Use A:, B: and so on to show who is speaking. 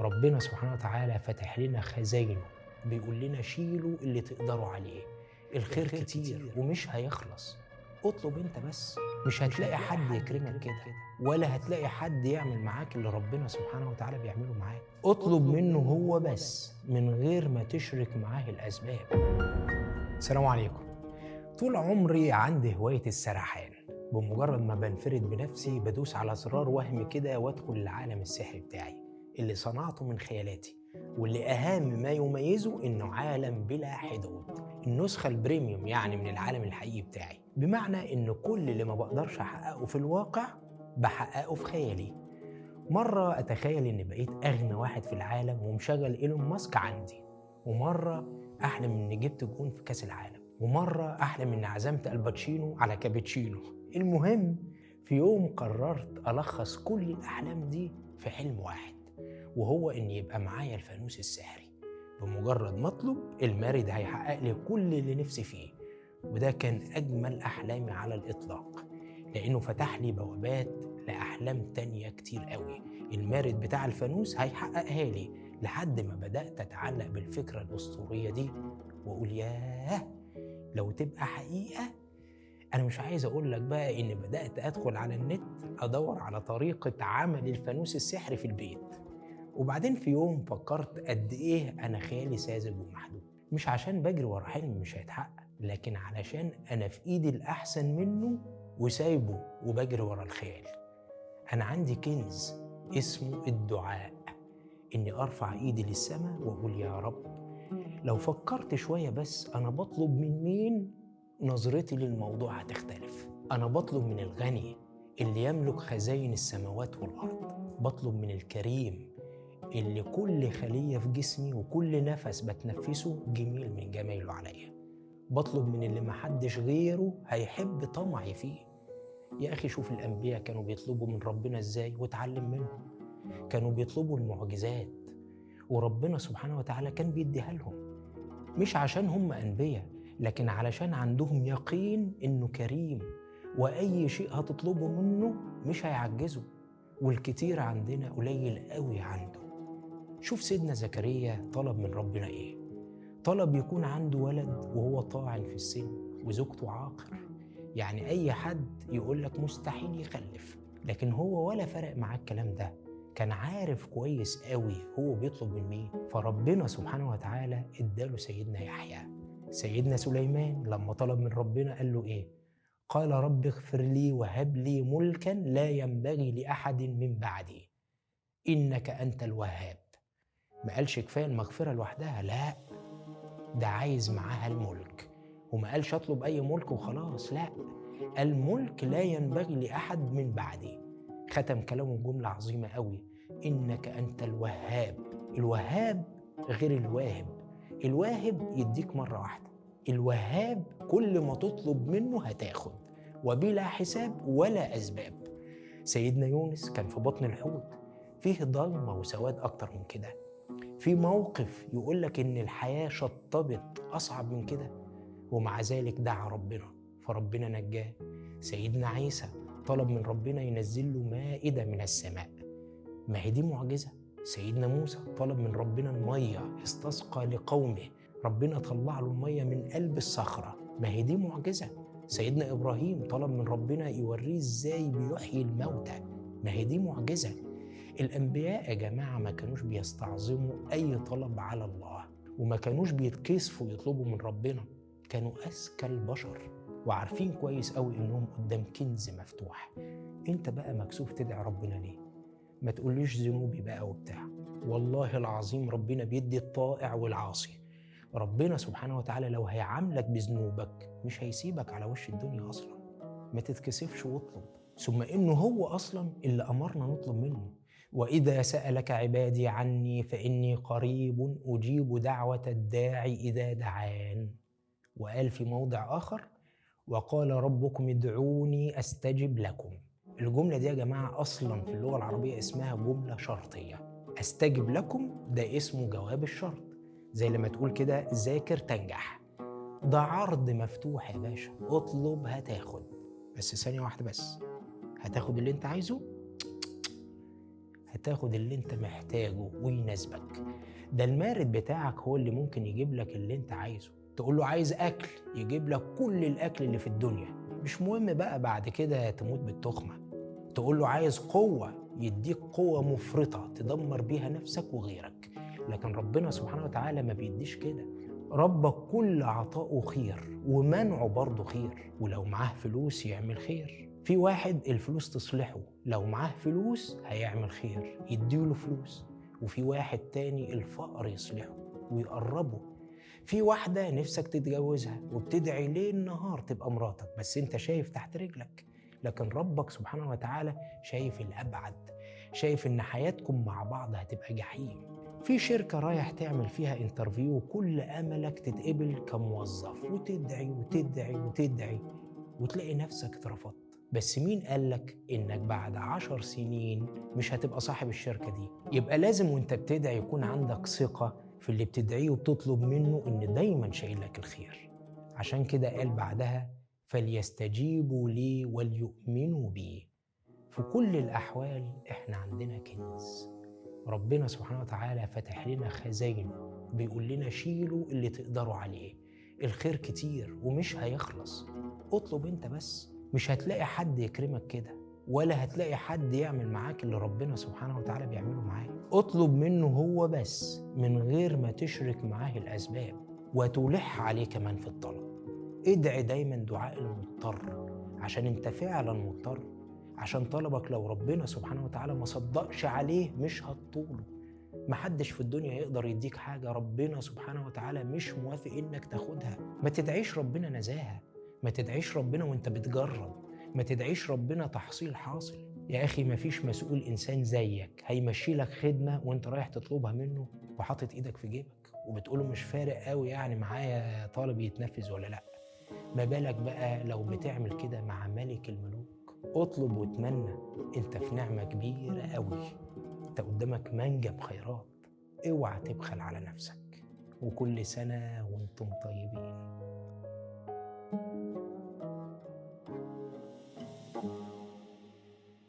A: وربنا سبحانه وتعالى فتح لنا خزاينه، بيقول لنا شيلوا اللي تقدروا عليه، الخير كتير ومش هيخلص. اطلب انت بس، مش هتلاقي حد يكرمك كده، ولا هتلاقي حد يعمل معاك اللي ربنا سبحانه وتعالى بيعمله معاك. اطلب منه هو بس من غير ما تشرك معاه الأسباب. السلام عليكم. طول عمري عندي هواية السرحان، بمجرد ما بنفرد بنفسي بدوس على زرار وهم كده وادخل العالم السحري بتاعي اللي صنعته من خيالاتي، واللي أهم ما يميزه إنه عالم بلا حدود، النسخة البريميوم يعني من العالم الحقيقي بتاعي، بمعنى إن كل اللي ما بقدرش أحققه في الواقع بحققه في خيالي. مرة أتخيل إني بقيت أغنى واحد في العالم ومشغل إيلون ماسك عندي، ومرة أحلم إني جبت جون في كأس العالم، ومرة أحلم إني عزمت الباتشينو على كابتشينو. المهم في يوم قررت ألخص كل الأحلام دي في حلم واحد، وهو إن يبقى معايا الفانوس السحري. بمجرد ما أطلب المارد هيحقق لي كل اللي نفسي فيه، وده كان أجمل أحلامي على الإطلاق، لأنه فتح لي بوابات لأحلام تانية كتير قوي المارد بتاع الفانوس هيحققها لي، لحد ما بدأت أتعلق بالفكرة الأسطورية دي وأقول ياه لو تبقى حقيقة. أنا مش عايز أقول لك بقى إني بدأت أدخل على النت أدور على طريقة عمل الفانوس السحري في البيت، وبعدين في يوم فكرت قد إيه أنا خيالي ساذج ومحدود، مش عشان بجري ورا حلم مش هيتحقق، لكن علشان أنا في إيدي الأحسن منه وسايبه وبجري ورا الخيال. أنا عندي كنز اسمه الدعاء، إني أرفع إيدي للسماء وأقول يا رب. لو فكرت شوية بس أنا بطلب من مين، نظرتي للموضوع هتختلف. أنا بطلب من الغني اللي يملك خزائن السماوات والأرض، بطلب من الكريم اللي كل خلية في جسمي وكل نفس بتنفسه جميل من جمايله عليا، بطلب من اللي محدش غيره هيحب طمعي فيه. يا أخي شوف الأنبياء كانوا بيطلبوا من ربنا إزاي واتعلم منهم. كانوا بيطلبوا المعجزات وربنا سبحانه وتعالى كان بيديها لهم، مش عشان هم أنبياء، لكن علشان عندهم يقين إنه كريم وأي شيء هتطلبه منه مش هيعجزه، والكتير عندنا قليل قوي عنده. شوف سيدنا زكريا طلب من ربنا إيه؟ طلب يكون عنده ولد وهو طاعن في السن وزوجته عاقر، يعني أي حد يقول لك مستحيل يخلف، لكن هو ولا فرق معاه الكلام ده، كان عارف كويس قوي هو بيطلب من مين، فربنا سبحانه وتعالى اداله سيدنا يحيى. سيدنا سليمان لما طلب من ربنا قال له إيه؟ قال رب اغفر لي وهب لي ملكا لا ينبغي لأحد من بعدي إنك أنت الوهاب. ما قالش كفاية المغفرة لوحدها، لا، ده عايز معاها الملك، وما قالش اطلب اي ملك وخلاص، لا، الملك لا ينبغي لاحد من بعدي. ختم كلامه بجمله عظيمه قوي، انك انت الوهاب. الوهاب غير الواهب، الواهب يديك مره واحده، الوهاب كل ما تطلب منه هتاخد وبلا حساب ولا اسباب. سيدنا يونس كان في بطن الحوت، فيه ضلمه وسواد اكتر من كده؟ في موقف يقول لك إن الحياة شطبت أصعب من كده؟ ومع ذلك دعا ربنا فربنا نجاه. سيدنا عيسى طلب من ربنا ينزل له مائدة من السماء، ما هي دي معجزة. سيدنا موسى طلب من ربنا المية استسقى لقومه، ربنا طلع له المية من قلب الصخرة، ما هي دي معجزة. سيدنا إبراهيم طلب من ربنا يوريه إزاي بيحيي الموتى، ما هي دي معجزة. الأنبياء يا جماعة ما كانوش بيستعظموا أي طلب على الله، وما كانوش بيتكسفوا يطلبوا من ربنا، كانوا أذكى البشر وعارفين كويس قوي إنهم قدام كنز مفتوح. أنت بقى مكسوف تدعي ربنا ليه؟ ما تقوليش ذنوبي بقى وبتاع، والله العظيم ربنا بيدي الطائع والعاصي. ربنا سبحانه وتعالى لو هيعاملك بذنوبك مش هيسيبك على وش الدنيا أصلا. ما تتكسفش واطلب، ثم إنه هو أصلا اللي أمرنا نطلب منه. وإذا سألك عبادي عني فإني قريب أجيب دعوة الداعي إذا دعان. وقال في موضع آخر وقال ربكم ادعوني أستجب لكم. الجملة دي يا جماعة أصلا في اللغة العربية اسمها جملة شرطية، أستجب لكم ده اسمه جواب الشرط، زي لما تقول كده ذاكر تنجح. ده عرض مفتوح يا باشا، اطلب هتاخد، بس ثانية واحدة بس، هتاخد اللي انت عايزه؟ هتاخد اللي انت محتاجه ويناسبك. ده المارد بتاعك هو اللي ممكن يجيب لك اللي انت عايزه. تقول له عايز اكل، يجيب لك كل الاكل اللي في الدنيا، مش مهم بقى بعد كده تموت بالتخمة. تقول له عايز قوة، يديك قوة مفرطة تدمر بيها نفسك وغيرك. لكن ربنا سبحانه وتعالى ما بيديش كده. ربك كل عطاؤه خير ومنعه برضه خير. ولو معاه فلوس يعمل خير. في واحد الفلوس تصلحه، لو معاه فلوس هيعمل خير يديله فلوس. وفي واحد تاني الفقر يصلحه ويقربه. في واحدة نفسك تتجوزها وبتدعي ليل نهار تبقى مراتك، بس انت شايف تحت رجلك. لكن ربك سبحانه وتعالى شايف الأبعد، شايف إن حياتكم مع بعض هتبقى جحيم. في شركة رايح تعمل فيها انترفيو، كل أملك تتقبل كموظف، وتدعي وتدعي وتدعي وتلاقي نفسك اترفضت. بس مين قالك إنك بعد 10 سنين مش هتبقى صاحب الشركة دي؟ يبقى لازم وانت بتدعي يكون عندك ثقة في اللي بتدعيه وبتطلب منه إن دايما شايل لك الخير. عشان كده قال بعدها فليستجيبوا لي وليؤمنوا بي. في كل الأحوال إحنا عندنا كنز. ربنا سبحانه وتعالى فتح لنا خزاينه، بيقول لنا شيلوا اللي تقدروا عليه. الخير كتير ومش هيخلص. اطلب انت بس. مش هتلاقي حد يكرمك كده، ولا هتلاقي حد يعمل معاك اللي ربنا سبحانه وتعالى بيعمله معاك. اطلب منه هو بس من غير ما تشرك معاه الأسباب وتلح عليه كمان في الطلب. ادعي دايما دعاء المضطر، عشان انت فعلا مضطر. عشان طلبك لو ربنا سبحانه وتعالى ما صدقش عليه مش هتطوله. محدش في الدنيا يقدر يديك حاجة ربنا سبحانه وتعالى مش موافق انك تاخدها. ما تدعيش ربنا نزاهة، ما تدعيش ربنا وانت بتجرب، ما تدعيش ربنا تحصيل حاصل. يا اخي مفيش مسؤول انسان زيك هيمشي لك خدمة وانت رايح تطلبها منه وحاطط ايدك في جيبك وبتقوله مش فارق قوي يعني معايا طالب يتنفذ ولا لا. ما بالك بقى لو بتعمل كده مع ملك الملوك؟ اطلب واتمنى، انت في نعمة كبيرة قوي. انت قدامك منجم خيرات. اوعى تبخل على نفسك. وكل سنة وانتم طيبين.